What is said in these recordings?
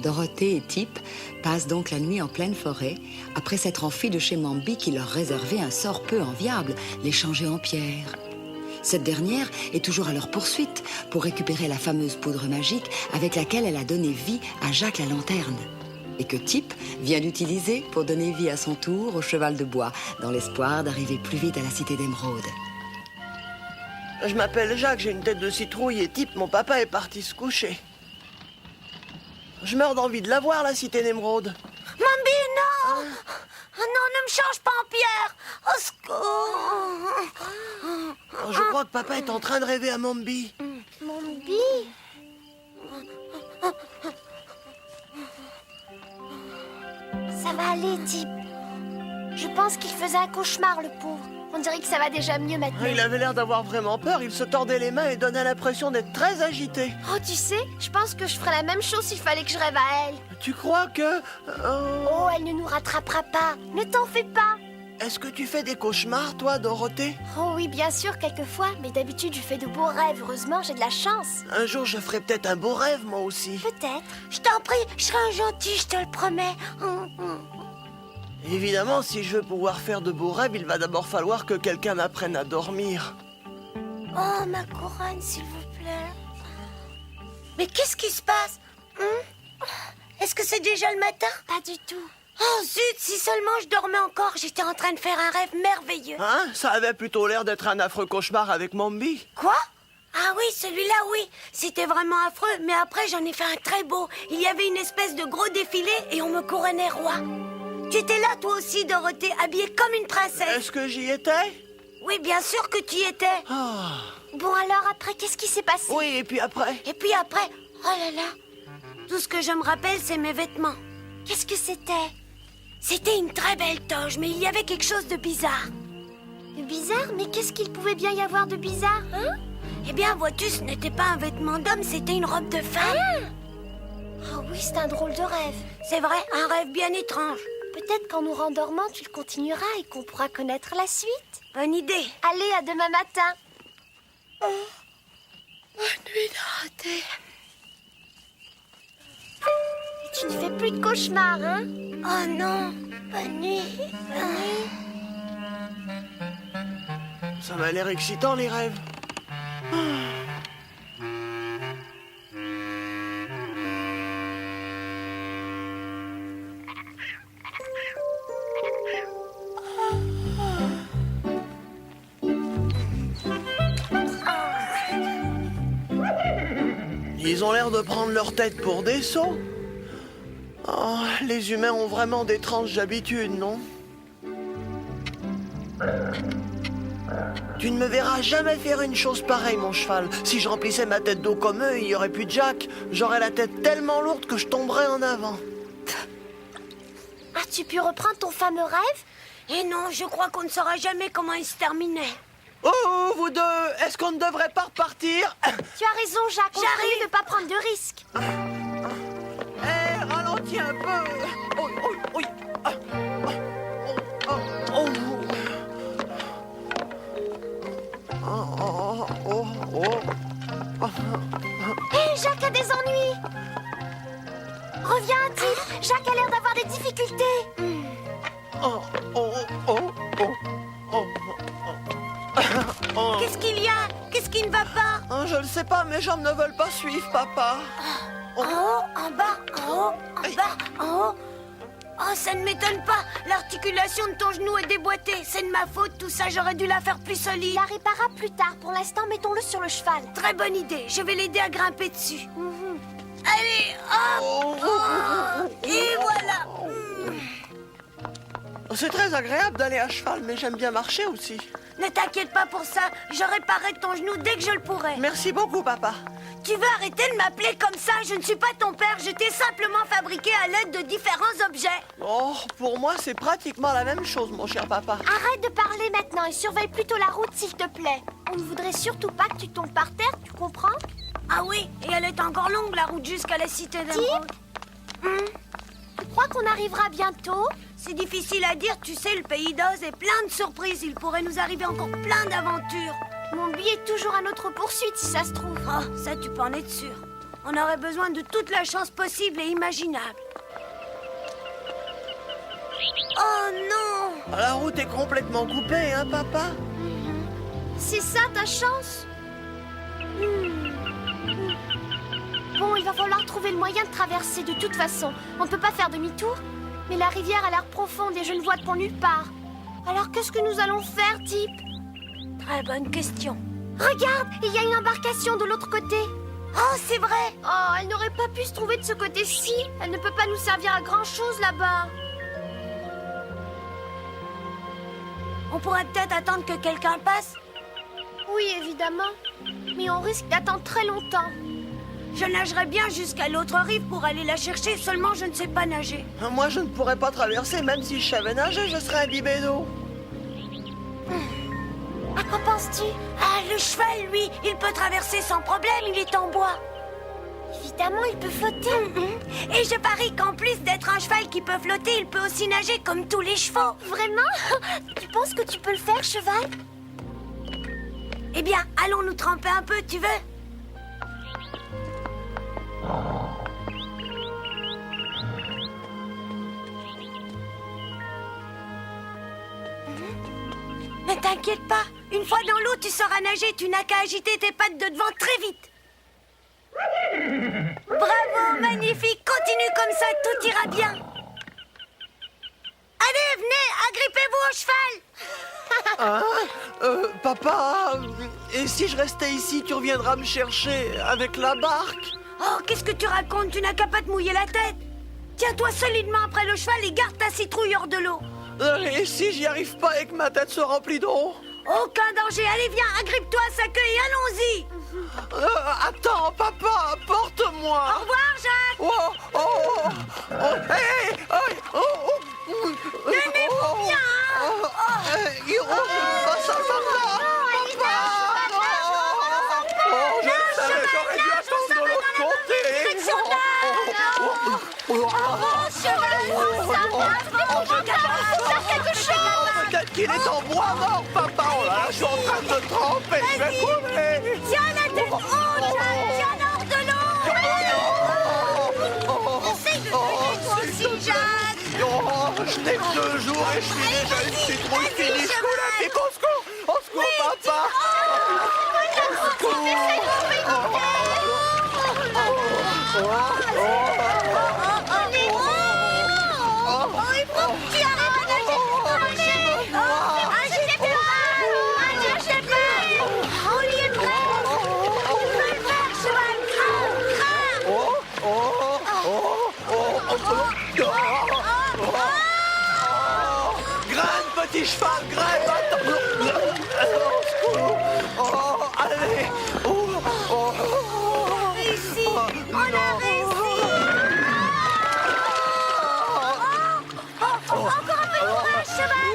Dorothée et Tip passent donc la nuit en pleine forêt, après s'être enfuis de chez Mombi qui leur réservait un sort peu enviable, les changer en pierre. Cette dernière est toujours à leur poursuite pour récupérer la fameuse poudre magique avec laquelle elle a donné vie à Jacques la Lanterne. Et que Tip vient d'utiliser pour donner vie à son tour au cheval de bois, dans l'espoir d'arriver plus vite à la cité d'Émeraude. Je m'appelle Jacques, j'ai une tête de citrouille et Tip, mon papa, est parti se coucher. Je meurs d'envie de la voir, la cité d'Émeraude. Mombi, non! Non, ne me change pas en pierre! Au secours! Je crois que papa est en train de rêver à Mombi. Mombi? Ça va aller, Tip. Je pense qu'il faisait un cauchemar, le pauvre. On dirait que ça va déjà mieux maintenant. Il avait l'air d'avoir vraiment peur, il se tordait les mains et donnait l'impression d'être très agité. Oh, tu sais, je pense que je ferais la même chose s'il fallait que je rêve à elle. Tu crois que... Oh, elle ne nous rattrapera pas. Ne t'en fais pas. Est-ce que tu fais des cauchemars, toi, Dorothée? Oh oui, bien sûr, quelquefois. Mais d'habitude, je fais de beaux rêves. Heureusement, j'ai de la chance. Un jour, je ferai peut-être un beau rêve, moi aussi. Peut-être. Je t'en prie, je serai un gentil, je te le promets. Évidemment, si je veux pouvoir faire de beaux rêves, il va d'abord falloir que quelqu'un m'apprenne à dormir. Oh, ma couronne, s'il vous plaît. Mais qu'est-ce qui se passe? Est-ce que c'est déjà le matin? Pas du tout. Oh zut, si seulement je dormais encore, j'étais en train de faire un rêve merveilleux. Hein? Ça avait plutôt l'air d'être un affreux cauchemar avec Mombi. Quoi? Ah oui, celui-là, oui. C'était vraiment affreux, mais après j'en ai fait un très beau. Il y avait une espèce de gros défilé et on me couronnait roi. Tu étais là, toi aussi, Dorothée, habillée comme une princesse. Est-ce que j'y étais? Oui, bien sûr que tu y étais. Ah. Bon, alors après, qu'est-ce qui s'est passé? Oui, et puis après? Et puis après, oh là là. Tout ce que je me rappelle, c'est mes vêtements. Qu'est-ce que c'était? C'était une très belle toge, mais il y avait quelque chose de bizarre. De bizarre? Mais qu'est-ce qu'il pouvait bien y avoir de bizarre, hein? Eh bien, vois-tu, ce n'était pas un vêtement d'homme, c'était une robe de femme. Oh oui, c'est un drôle de rêve. C'est vrai, un rêve bien étrange. Peut-être qu'en nous rendormant, tu le continueras et qu'on pourra connaître la suite. Bonne idée. Allez, à demain matin. Oh. Bonne nuit, Dorothée. Et tu ne fais plus de cauchemars, hein? Oh non. Bonne nuit. Bonne nuit. Ça m'a l'air excitant, les rêves. Ils ont l'air de prendre leur tête pour des sots. Oh, les humains ont vraiment d'étranges habitudes, non? Tu ne me verras jamais faire une chose pareille, mon cheval. Si je remplissais ma tête d'eau comme eux, il n'y aurait plus de Jack. J'aurais la tête tellement lourde que je tomberais en avant. As-tu pu reprendre ton fameux rêve? Eh non, je crois qu'on ne saura jamais comment il se terminait. Oh, vous deux, est-ce qu'on ne devrait pas repartir? Tu as raison, Jacques. J'arrive de ne pas prendre de risques. Eh, ralentis un peu. Oh, oh, oui. Hé, Jacques a des ennuis. Reviens, Tip. Jacques a l'air d'avoir des difficultés. Qu'est-ce qu'il y a? Qu'est-ce qui ne va pas? Je ne sais pas, mes jambes ne veulent pas suivre, papa. En haut, en bas, en haut, en bas, en haut. Oh, ça ne m'étonne pas. L'articulation de ton genou est déboîtée. C'est de ma faute, tout ça, j'aurais dû la faire plus solide. Il la réparera plus tard. Pour l'instant, mettons-le sur le cheval. Très bonne idée. Je vais l'aider à grimper dessus. Allez, hop, et voilà. C'est très agréable d'aller à cheval, mais j'aime bien marcher aussi. Ne t'inquiète pas pour ça. Je réparerai ton genou dès que je le pourrai. Merci beaucoup, papa. Tu veux arrêter de m'appeler comme ça? Je ne suis pas ton père. Je t'ai simplement fabriqué à l'aide de différents objets. Oh, pour moi, c'est pratiquement la même chose, mon cher papa. Arrête de parler maintenant et surveille plutôt la route, s'il te plaît. On ne voudrait surtout pas que tu tombes par terre, tu comprends? Ah oui, et elle est encore longue, la route jusqu'à la cité d'Émeraude. Tu crois qu'on arrivera bientôt? C'est difficile à dire, tu sais, le pays d'Oz est plein de surprises. Il pourrait nous arriver encore plein d'aventures. Mon billet est toujours à notre poursuite, si ça se trouve. Oh, ça, tu peux en être sûr. On aurait besoin de toute la chance possible et imaginable. Oh non! La route est complètement coupée, hein, papa? C'est ça ta chance? Bon, il va falloir trouver le moyen de traverser de toute façon. On ne peut pas faire demi-tour. Mais la rivière a l'air profonde et je ne vois de pont nulle part. Alors qu'est-ce que nous allons faire, Tip? Très bonne question. Regarde, il y a une embarcation de l'autre côté. Oh, c'est vrai. Oh, elle n'aurait pas pu se trouver de ce côté-ci. Elle ne peut pas nous servir à grand-chose là-bas. On pourrait peut-être attendre que quelqu'un passe. Oui, évidemment. Mais on risque d'attendre très longtemps. Je nagerai bien jusqu'à l'autre rive pour aller la chercher, seulement je ne sais pas nager. Moi, je ne pourrais pas traverser, même si je savais nager, je serais imbibé d'eau. À quoi penses-tu? Ah, le cheval, lui, il peut traverser sans problème, il est en bois. Évidemment, il peut flotter. Et je parie qu'en plus d'être un cheval qui peut flotter, il peut aussi nager comme tous les chevaux. Vraiment? Tu penses que tu peux le faire, cheval? Eh bien, allons nous tremper un peu, tu veux? Ne t'inquiète pas, une fois dans l'eau, tu sauras nager, tu n'as qu'à agiter tes pattes de devant très vite. Bravo, magnifique, continue comme ça, tout ira bien. Allez, venez, agrippez-vous au cheval. Hein? Papa, et si je restais ici, tu reviendras me chercher avec la barque? Oh, qu'est-ce que tu racontes? Tu n'as qu'à pas te mouiller la tête. Tiens-toi solidement après le cheval et garde ta citrouille hors de l'eau. Et si j'y arrive pas et que ma tête se remplit d'eau? Aucun danger, allez viens, agrippe-toi à sa queue et allons-y. Attends, papa, porte-moi. Au revoir, Jacques. Oh, oh, oh, oh, hey, hey, oh, oh, Tenez-vous bien, hein. ça va pas, papa, non. Oh, je le savais, j'aurais dû attendre de l'autre côté. Peut-être qu'il est en bois mort, papa. Oh là là, je suis en train de me tremper, je vais couler. Tiens la tête haute, tiens hors de l'eau. Essaye de nager toi aussi, Jacques. Oh, je n'ai que 2 jours et je suis déjà une citrouille finie. Je coule à pied, au secours, papa. Au secours. Graine, petit cheval, graine, attends. Au secours. Oh, allez. Réussi, on a réussi. Encore un peu de courage, cheval.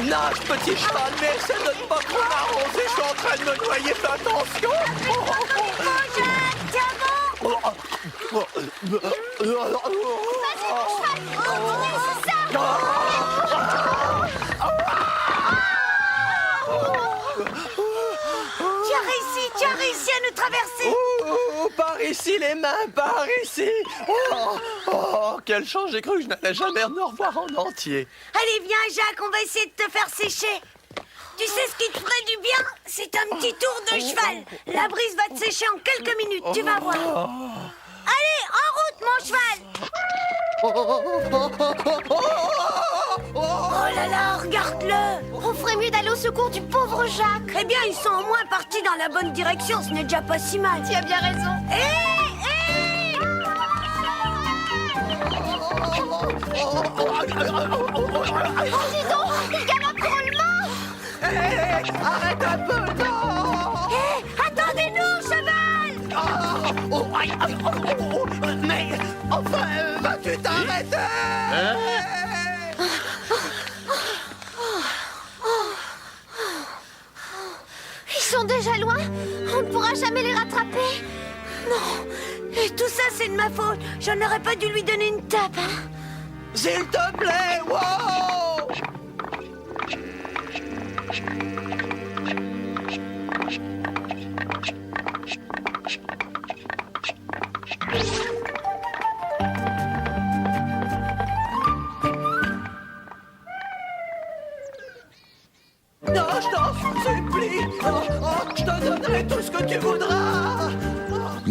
Nage, petit cheval, mais essaie de ne pas trop m'arroser. Je suis en train de me noyer, fais attention. Tiens bon. Vas-y, mon cheval. C'est ça. Tu as réussi à nous traverser. Par ici, les mains, par ici. Quelle chance, j'ai cru que je n'allais jamais me revoir en entier. Allez, viens, Jacques, on va essayer de te faire sécher. Tu sais ce qui te ferait du bien? C'est un petit tour de cheval. La brise va te sécher en quelques minutes, tu vas voir. Allez, en route, mon cheval. Oh là là, regarde-le. On ferait mieux d'aller au secours du pauvre Jacques. Eh bien, ils sont au moins partis dans la bonne direction, ce n'est déjà pas si mal. Tu as bien raison. Hé, oh, dis donc, il galope drôlement. Arrête un peu, non. Hé, attendez-nous, cheval. Mais enfin, vas-tu t'arrêter? Ils sont déjà loin. On ne pourra jamais les rattraper. Non. Et tout ça, c'est de ma faute. Je n'aurais pas dû lui donner une tape, hein. S'il te plaît, wow.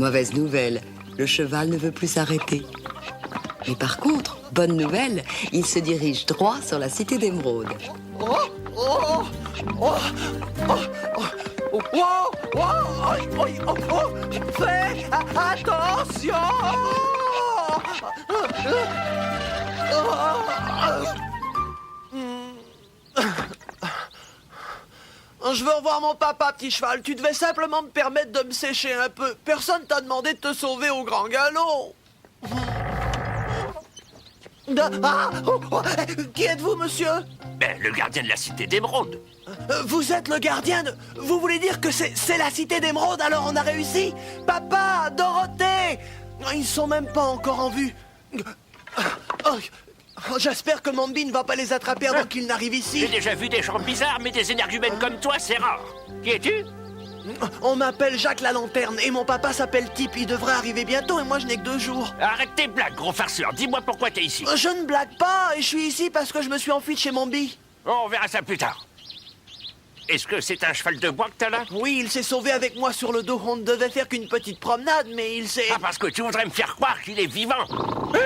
Mauvaise nouvelle, le cheval ne veut plus s'arrêter. Mais par contre, bonne nouvelle, il se dirige droit sur la cité d'Émeraude. Oh, oh, oh, oh, oh, oh, oh, oh, oh, fais attention! Je veux revoir mon papa, petit cheval. Tu devais simplement me permettre de me sécher un peu. Personne t'a demandé de te sauver au grand galop. Qui êtes-vous, monsieur? Ben, le gardien de la cité d'Émeraude. Vous êtes le gardien de... Vous voulez dire que c'est la cité d'Émeraude, alors on a réussi? Papa, Dorothée! Ils sont même pas encore en vue. J'espère que Mombi ne va pas les attraper avant qu'ils n'arrivent ici. J'ai déjà vu des gens bizarres, mais des énergumènes comme toi, c'est rare. Qui es-tu? On m'appelle Jacques la Lanterne et mon papa s'appelle Tip. Il devrait arriver bientôt et moi je n'ai que 2 jours. Arrête tes blagues, gros farceur. Dis-moi pourquoi t'es ici. Je ne blague pas et je suis ici parce que je me suis enfui de chez Mombi. On verra ça plus tard. Est-ce que c'est un cheval de bois que t'as là? Oui, il s'est sauvé avec moi sur le dos. On ne devait faire qu'une petite promenade, mais il s'est... Ah, parce que tu voudrais me faire croire qu'il est vivant.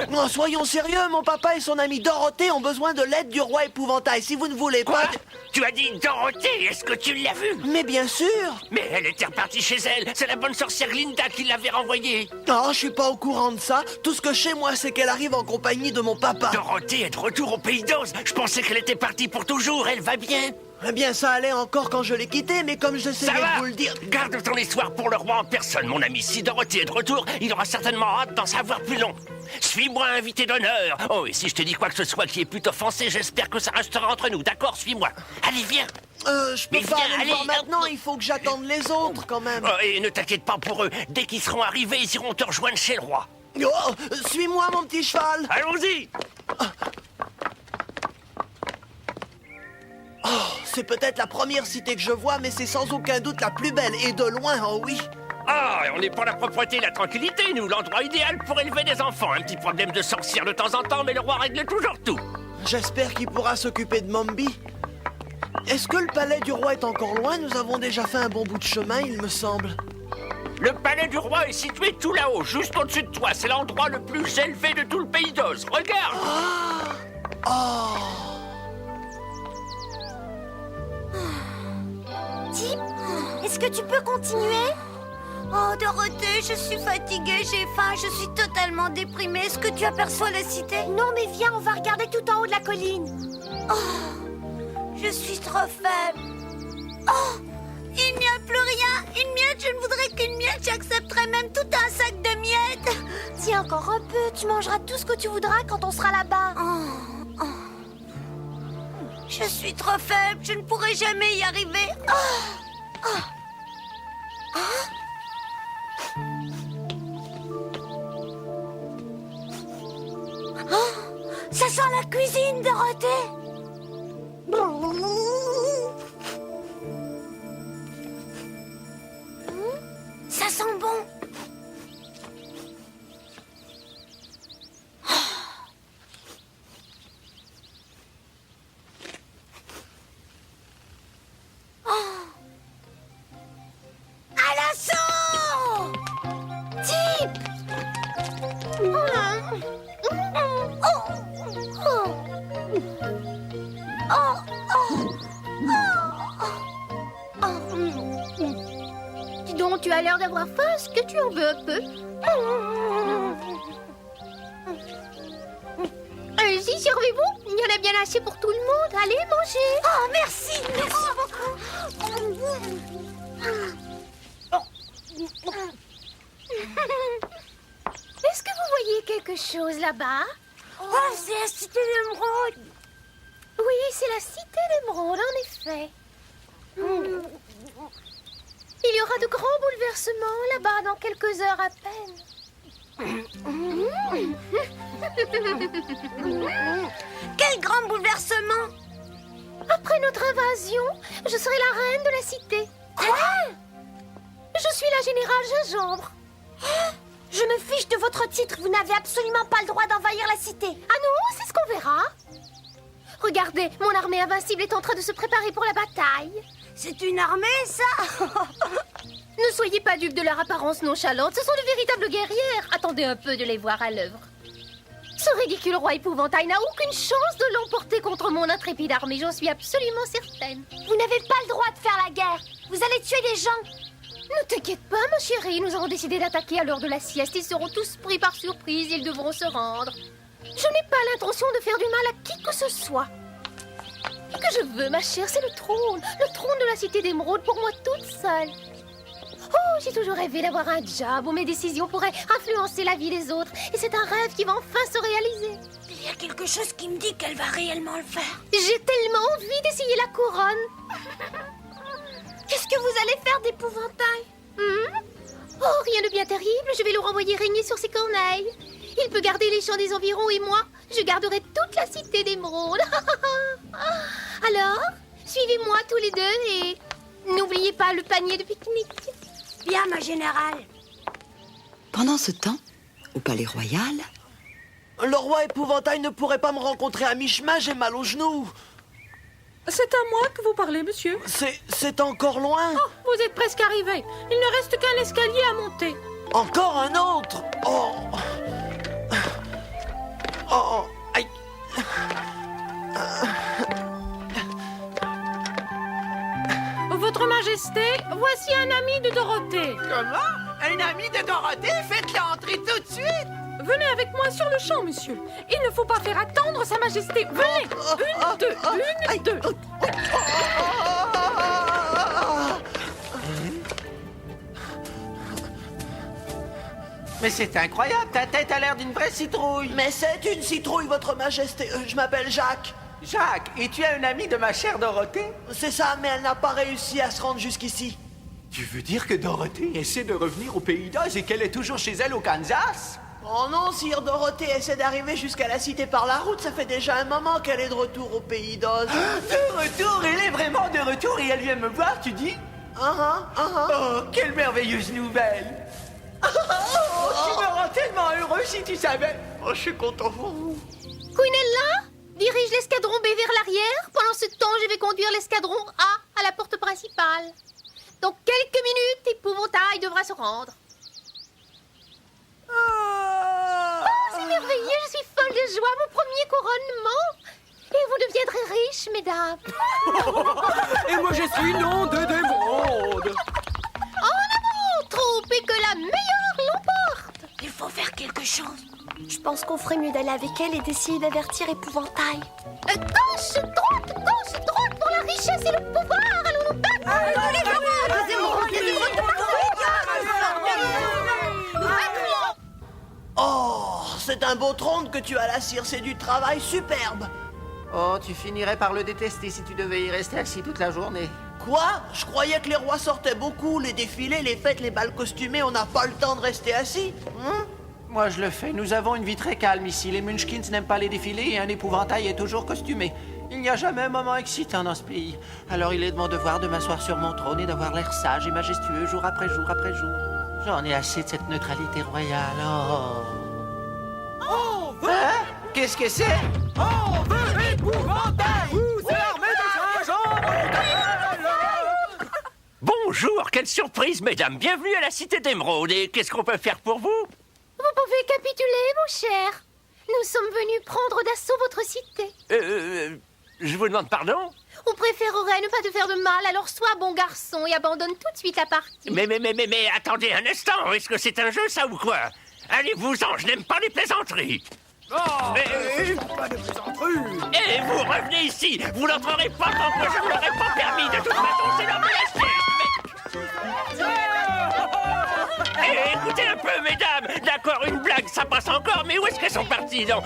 Non, soyons sérieux, mon papa et son amie Dorothée ont besoin de l'aide du roi épouvantail. Si vous ne voulez Quoi? pas... Tu as dit Dorothée, est-ce que tu l'as vue? Mais bien sûr. Mais elle était repartie chez elle. C'est la bonne sorcière Glinda qui l'avait renvoyée. Non, je suis pas au courant de ça. Tout ce que je sais, moi, c'est qu'elle arrive en compagnie de mon papa. Dorothée est de retour au Pays d'Oz. Je pensais qu'elle était partie pour toujours. Elle va bien? Eh bien, ça allait encore quand je l'ai quittée, mais comme j'essayais Ça va? de vous le dire... Garde ton histoire pour le roi en personne, mon ami. Si Dorothée est de retour, il aura certainement hâte d'en savoir plus long. Suis-moi, invité d'honneur. Oh, et si je te dis quoi que ce soit qui est plutôt offensé, j'espère que ça restera entre nous, d'accord? Suis-moi. Allez, viens. Je peux Mais pas viens, aller le voir allez, maintenant, il faut que j'attende les autres, quand même. Oh, et ne t'inquiète pas pour eux. Dès qu'ils seront arrivés, ils iront te rejoindre chez le roi. Oh, suis-moi, mon petit cheval. Allons-y. C'est peut-être la première cité que je vois, mais c'est sans aucun doute la plus belle, et de loin, oh oui. Ah, on est pour la propreté et la tranquillité, nous. L'endroit idéal pour élever des enfants. Un petit problème de sorcière de temps en temps, mais le roi règle toujours tout. J'espère qu'il pourra s'occuper de Mombi. Est-ce que le palais du roi est encore loin? Nous avons déjà fait un bon bout de chemin, il me semble. Le palais du roi est situé tout là-haut, juste au-dessus de toi. C'est l'endroit le plus élevé de tout le Pays d'Oz. Regarde. Tip, est-ce que tu peux continuer? Oh, Dorothée, je suis fatiguée, j'ai faim, je suis totalement déprimée. Est-ce que tu aperçois la cité? Non, mais viens, on va regarder tout en haut de la colline. Oh, je suis trop faible. Oh, il n'y a plus rien. Une miette, je ne voudrais qu'une miette. J'accepterais même tout un sac de miettes. Tiens, encore un peu. Tu mangeras tout ce que tu voudras quand on sera là-bas. Je suis trop faible. Je ne pourrai jamais y arriver. Ça sent la cuisine, Dorothée. Ça sent bon. À l'assaut! Tip! Dis donc, tu as l'air d'avoir faim. Est-ce que tu en veux un peu? Allez-y, servez-vous. Il y en a bien assez pour tout le monde. Allez, mangez. Oh, merci, Est-ce que vous voyez quelque chose là-bas? Oh, c'est la cité d'Émeraude. Oui, c'est la cité d'Émeraude, en effet. Il y aura de grands bouleversements là-bas dans quelques heures à peine. Quel grand bouleversement! Après notre invasion, je serai la reine de la cité. Quoi? Je suis la générale Gingembre. Je me fiche de votre titre. Vous n'avez absolument pas le droit d'envahir la cité. Ah non, c'est ce qu'on verra. Regardez, mon armée invincible est en train de se préparer pour la bataille. C'est une armée, ça? Ne soyez pas dupes de leur apparence nonchalante, ce sont de véritables guerrières. Attendez un peu de les voir à l'œuvre. Ce ridicule roi épouvantail n'a aucune chance de l'emporter contre mon intrépide armée, j'en suis absolument certaine. Vous n'avez pas le droit de faire la guerre. Vous allez tuer des gens. Ne t'inquiète pas, ma chérie, nous avons décidé d'attaquer à l'heure de la sieste. Ils seront tous pris par surprise, ils devront se rendre. Je n'ai pas l'intention de faire du mal à qui que ce soit. Ce que je veux, ma chère, c'est le trône de la cité d'émeraude pour moi toute seule. Oh, j'ai toujours rêvé d'avoir un job où mes décisions pourraient influencer la vie des autres. Et c'est un rêve qui va enfin se réaliser. Il y a quelque chose qui me dit qu'elle va réellement le faire. J'ai tellement envie d'essayer la couronne. Qu'est-ce que vous allez faire d'épouvantail? Oh, rien de bien terrible, je vais le renvoyer régner sur ses corneilles. Il peut garder les champs des environs et moi, je garderai toute la cité d'émeraude. Alors, suivez-moi tous les deux et n'oubliez pas le panier de pique-nique. Bien, ma générale. Pendant ce temps, au palais royal, Le roi épouvantail ne pourrait pas me rencontrer à mi-chemin, j'ai mal aux genoux. C'est à moi que vous parlez, monsieur. C'est encore loin. Oh, vous êtes presque arrivé. Il ne reste qu'un escalier à monter. Encore un autre. Oh. Oh, aïe. Votre Majesté, voici un ami de Dorothée. Comment? Un ami de Dorothée? Faites-le entrer tout de suite! Venez avec moi sur le champ, monsieur. Il ne faut pas faire attendre Sa Majesté. Venez. Une, deux. Mais c'est incroyable, ta tête a l'air d'une vraie citrouille. Mais c'est une citrouille, votre majesté. Je m'appelle Jacques. Jacques, et tu es un ami de ma chère Dorothée? C'est ça, mais elle n'a pas réussi à se rendre jusqu'ici. Tu veux dire que Dorothée essaie de revenir au Pays d'Oz et qu'elle est toujours chez elle au Kansas? Oh non, sire, Dorothée essaie d'arriver jusqu'à la cité par la route. Ça fait déjà un moment qu'elle est de retour au Pays d'Oz. De retour? Elle est vraiment de retour et elle vient me voir, tu dis? Oh, quelle merveilleuse nouvelle! Oh, tu me rends tellement heureux si tu savais. Oh, je suis content pour vous. Quinella, dirige l'escadron B vers l'arrière. Pendant ce temps, je vais conduire l'escadron A à la porte principale. Dans quelques minutes, épouvantail devra se rendre. Oh, c'est merveilleux, je suis folle de joie, mon premier couronnement. Et vous deviendrez riches, mesdames. Et moi je suis nom de d'émeraude. En avant, troupe, et que la meilleure l'emporte. Il faut faire quelque chose. Je pense qu'on ferait mieux d'aller avec elle et d'essayer d'avertir épouvantail. Gauche, droite pour la richesse et le pouvoir. Allons nous battre. Oh, c'est un beau trône que tu as là, sire. C'est du travail superbe. Oh, tu finirais par le détester si tu devais y rester assis toute la journée. Quoi? Je croyais que les rois sortaient beaucoup. Les défilés, les fêtes, les bals costumés, on n'a pas le temps de rester assis. Moi, je le fais. Nous avons une vie très calme ici. Les Munchkins n'aiment pas les défilés et un épouvantail est toujours costumé. Il n'y a jamais un moment excitant dans ce pays. Alors il est de mon devoir de m'asseoir sur mon trône et d'avoir l'air sage et majestueux jour après jour après jour. J'en ai assez de cette neutralité royale. Oh. Hein? Qu'est-ce que c'est? On veut épouvantail. Vous armez de Bonjour, quelle surprise, mesdames. Bienvenue à la cité d'émeraude. Et qu'est-ce qu'on peut faire pour vous? Vous pouvez capituler, mon cher. Nous sommes venus prendre d'assaut votre cité. Je vous demande pardon? On préférerait ne pas te faire de mal, alors sois bon garçon et abandonne tout de suite la partie. Mais, attendez un instant. Est-ce que c'est un jeu, ça, ou quoi? Allez-vous-en, je n'aime pas les plaisanteries. pas de plaisanterie. Et vous revenez ici. Vous n'entrerez pas tant que je ne l'aurai pas permis. De toute façon, c'est l'heure de la sieste. Écoutez un peu, mesdames. D'accord, une blague, ça passe encore, mais où est-ce qu'elles sont parties, non?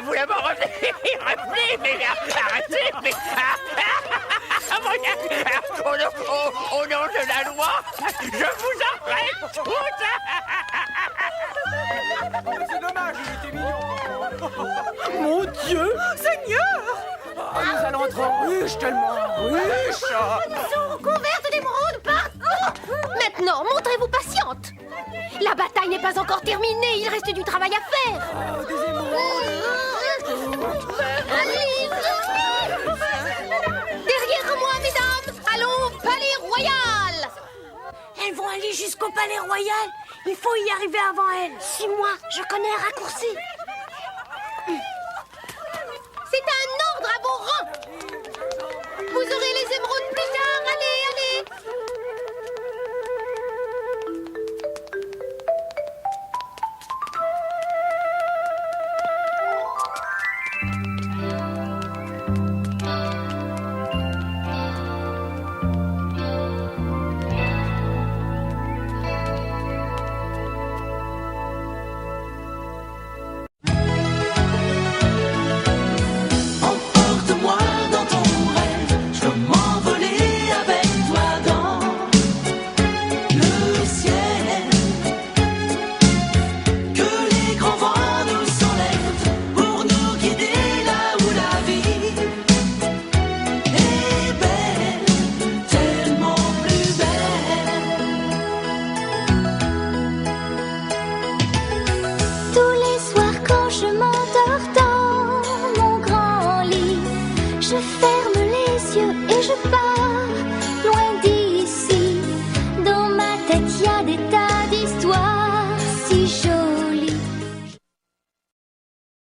Vous d'abord revenez, revenez, mais arrêtez, mais... Au nom de la loi, je vous arrête tous. C'est dommage, il était mignon. Mon Dieu, Seigneur! Nous allons être riches, tellement riches. Couverte d'émeraude partout. Maintenant, montrez-vous patiente. La bataille n'est pas encore terminée, il reste du travail à faire. Derrière moi, mesdames, allons au palais royal. palais royal. Il faut y arriver avant elle. Suis-moi, je connais un raccourci. C'est un ordre à vos rangs. Vous aurez les émeraudes plus tard.